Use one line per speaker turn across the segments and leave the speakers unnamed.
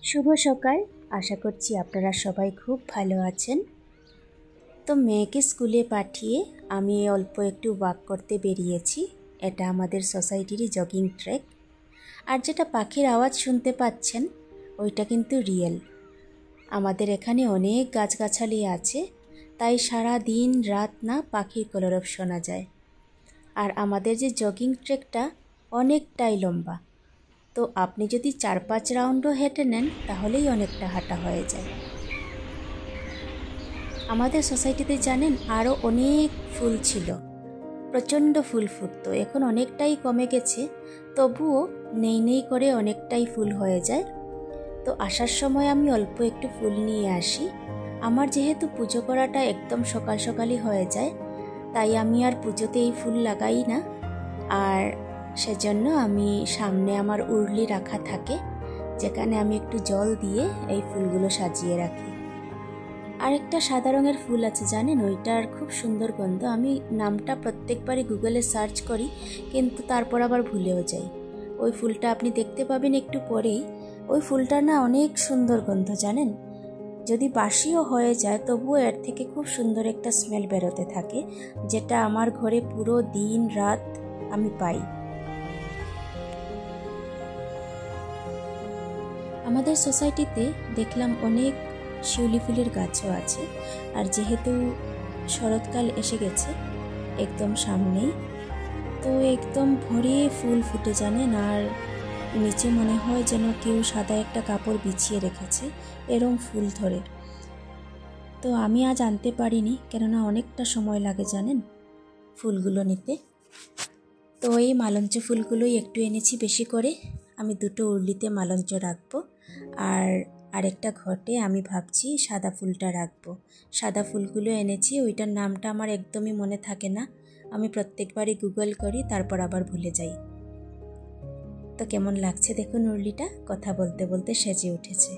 শুভ সকাল। আশা করছি আপনারা সবাই খুব ভালো আছেন। তো মেয়েকে স্কুলে পাঠিয়ে আমি অল্প একটু ওয়াক করতে বেরিয়েছি। এটা আমাদের সোসাইটিরই জগিং ট্র্যাক। আর যেটা পাখির আওয়াজ শুনতে পাচ্ছেন ওইটা কিন্তু রিয়েল। আমাদের এখানে অনেক গাছগাছালি আছে, তাই সারা দিন রাত না পাখির কলরব শোনা যায়। আর আমাদের যে জগিং ট্র্যাকটা অনেকটাই লম্বা, তো আপনি যদি 4-5 রাউন্ডও হেঁটে নেন তাহলেই অনেকটা হাঁটা হয়ে যায়। আমাদের সোসাইটিতে জানেন আরও অনেক ফুল ছিল, প্রচণ্ড ফুল ফুটতো। এখন অনেকটাই কমে গেছে, তবুও নেই নেই করে অনেকটাই ফুল হয়ে যায়। তো আসার সময় আমি অল্প একটু ফুল নিয়ে আসি। আমার যেহেতু পুজো করাটা একদম সকাল সকালই হয়ে যায়, তাই আমি আর পুজোতে এই ফুল লাগাই না। আর সেজন্য আমি সামনে আমার উরলি রাখা থাকে, যেখানে আমি একটু জল দিয়ে এই ফুলগুলো সাজিয়ে রাখি। আরেকটা সাদা রঙের ফুল আছে জানেন, ওইটার খুব সুন্দর গন্ধ। আমি নামটা প্রত্যেকবারই গুগলে সার্চ করি, কিন্তু তারপর আবার ভুলেও যাই। ওই ফুলটা আপনি দেখতে পাবেন একটু পরেই। ওই ফুলটা না অনেক সুন্দর গন্ধ জানেন, যদি বাসিও হয়ে যায় তবুও এর থেকে খুব সুন্দর একটা স্মেল বেরোতে থাকে, যেটা আমার ঘরে পুরো দিন রাত আমি পাই। আমাদের সোসাইটিতে দেখলাম অনেক শিউলি ফুলের গাছও আছে। আর যেহেতু শরৎকাল এসে গেছে একদম সামনেই, তো একদম ভরে ফুল ফুটে জানেন। আর নিচে মনে হয় যেন কেউ সাদা একটা কাপড় বিছিয়ে রেখেছে, এরম ফুল ধরে। তো আমি আজ আনতে পারিনি, কেননা অনেকটা সময় লাগে জানেন ফুলগুলো নিতে। তো এই মালঞ্চ ফুলগুলোই একটু এনেছি বেশি করে। আমি 2টো উরলিতে মালঞ্চ রাখবো, আর আরেকটা ঘটে আমি ভাবছি সাদা ফুলটা রাখবো। সাদা ফুলগুলো এনেছি, ওইটার নামটা আমার একদমই মনে থাকে না। আমি প্রত্যেকবারই গুগল করি, তারপর আবার ভুলে যাই। তো কেমন লাগছে দেখুন, উরলিটা কথা বলতে বলতে সেজে উঠেছে।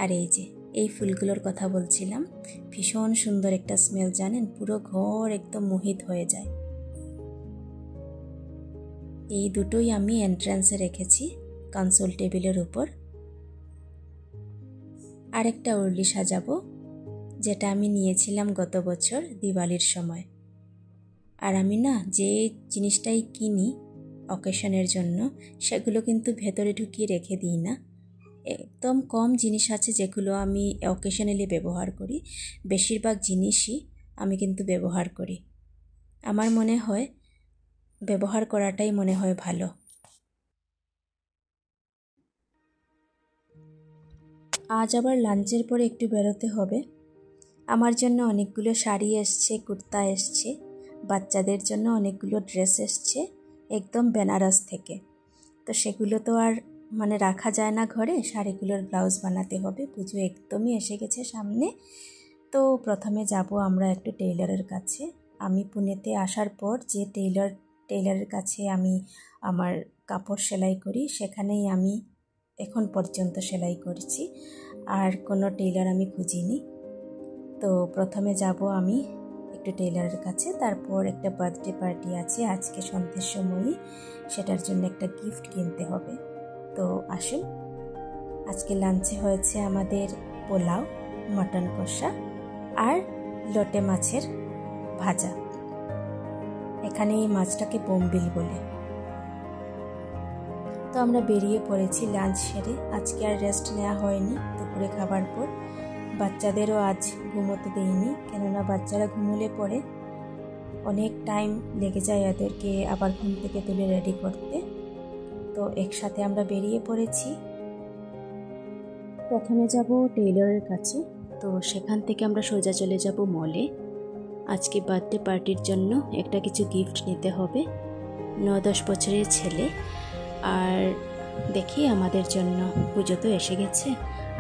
আর এই যে এই ফুলগুলোর কথা বলছিলাম, ভীষণ সুন্দর একটা স্মেল জানেন, পুরো ঘর একদম মোহিত হয়ে যায়। এই দুটোই আমি এন্ট্রান্সে রেখেছি কনসোল টেবিলের উপর। আরেকটা উরলি সাজাবো, যেটা আমি নিয়েছিলাম গত বছর দিওয়ালির সময়। আর আমি না যে জিনিসটাই কিনি অকেশনের জন্য, সেগুলো কিন্তু ভেতরে ঢুকিয়ে রেখে দিই না। একদম কম জিনিস আছে যেগুলো আমি অকেশনালি ব্যবহার করি, বেশিরভাগ জিনিসই আমি কিন্তু ব্যবহার করি। আমার মনে হয় ব্যবহার করাটাই মনে হয় ভালো। আজ আবার লাঞ্চের পরে একটু বেরোতে হবে। আমার জন্য অনেকগুলো শাড়ি এসছে, কুর্তা এসছে, বাচ্চাদের জন্য অনেকগুলো ড্রেস এসছে একদম বেনারস থেকে। তো সেগুলো তো আর রাখা যায় না ঘরে, শাড়িগুলোর ব্লাউজ বানাতে হবে। পুজো একদমই এসে গেছে সামনে। তো প্রথমে যাব আমরা একটু টেইলরের কাছে। আমি পুনেতে আসার পর যে টেইলরের কাছে আমি আমার কাপড় সেলাই করি, সেখানেই আমি এখন পর্যন্ত সেলাই করছি, আর কোনো টেইলর আমি খুঁজিনি। তো প্রথমে যাব আমি একটু টেইলরের কাছে, তারপর একটা বার্থডে পার্টি আছে আজকে সন্ধ্যের সময়ই, সেটার জন্য একটা গিফট কিনতে হবে। তো আসুন। আজকে লাঞ্চে হয়েছে আমাদের পোলাও, মটন কষা আর লোটে মাছের ভাজা। এখানে এই মাছটাকে বোম্বিল বলে। তো আমরা বেরিয়ে পড়েছি লাঞ্চ সেরে। আজকে আর রেস্ট নেওয়া হয়নি দুপুরে খাবার পর। বাচ্চাদেরও আজ ঘুমোতে দেইনি, কেননা বাচ্চারা ঘুমোলে পরে অনেক টাইম লেগে যায় এদেরকে আবার ঘুম থেকে তুলে রেডি করতে। তো একসাথে আমরা বেরিয়ে পড়েছি। প্রথমে যাব টেইলরের কাছে, তো সেখান থেকে আমরা সোজা চলে যাব মলে। আজকে বার্থডে পার্টির জন্য একটা কিছু গিফট নিতে হবে। 9-10 বছরের ছেলে। আর দেখি আমাদের জন্য পুজো তো এসে গেছে,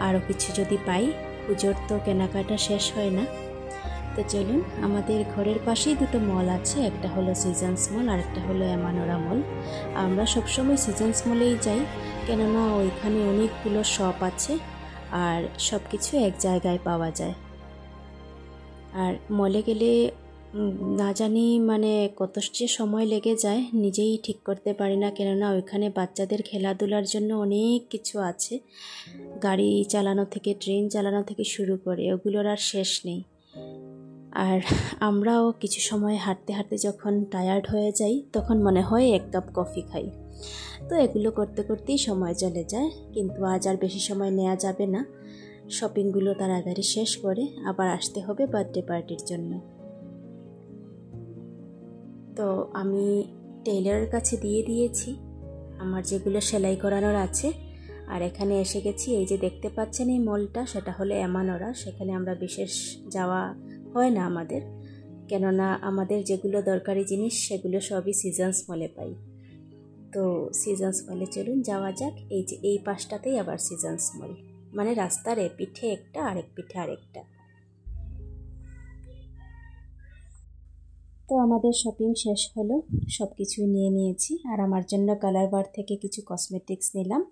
আরও কিছু যদি পাই। পুজোর তো কেনাকাটা শেষ হয় না। তো চলুন, আমাদের ঘরের পাশেই 2টো মল আছে, একটা হলো সিজনস মল আর একটা হলো এমানোরা মল। আমরা সবসময় সিজনস মলেই যাই, কেননা ওইখানে অনেকগুলো শপ আছে আর সব কিছু এক জায়গায় পাওয়া যায়। আর মলে গেলে না জানি মানে কত যে সময় লেগে যায় নিজেই ঠিক করতে পারি না, কেননা ওইখানে বাচ্চাদের খেলাধুলার জন্য অনেক কিছু আছে। গাড়ি চালানো থেকে ট্রেন চালানো থেকে শুরু করে ওগুলোর আর শেষ নেই। আর আমরাও কিছু সময় হাঁটতে হাঁটতে যখন টায়ার্ড হয়ে যাই তখন মনে হয় এক কাপ কফি খাই। তো এগুলো করতে করতেই সময় চলে যায়, কিন্তু আজ আর বেশি সময় নেওয়া যাবে না। শপিংগুলো তাড়াতাড়ি শেষ করে আবার আসতে হবে বার্থডে পার্টির জন্য। তো আমি টেইলরের কাছে দিয়ে দিয়েছি আমার যেগুলো সেলাই করানোর আছে। আর এখানে এসে গেছি, এই যে দেখতে পাচ্ছেন এই মলটা, সেটা হলো এমানোরা। সেখানে আমরা বিশেষ যাওয়া হয় না আমাদের, কেননা আমাদের যেগুলো দরকারি জিনিস সেগুলো সবই সিজনস মলে পাই। তো সিজনস মলে চলুন যাওয়া যাক। এই যে এই পাশটাতেই আবার সিজনস মল, মানে রাস্তার এ পিঠে একটা আরেক পিঠে আরেকটা। তো আমাদের শপিং শেষ হলো, সব কিছুই নিয়ে নিয়েছি। আর আমার জন্য কালার বার থেকে কিছু কসমেটিক্স নিলাম।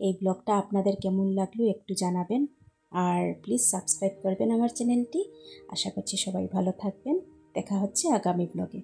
এই ব্লগটা আপনাদের কেমন লাগলো একটু জানাবেন, আর প্লিজ সাবস্ক্রাইব করবেন আমার চ্যানেলটি। আশা করছি সবাই ভালো থাকবেন। দেখা হচ্ছে আগামী ব্লগে।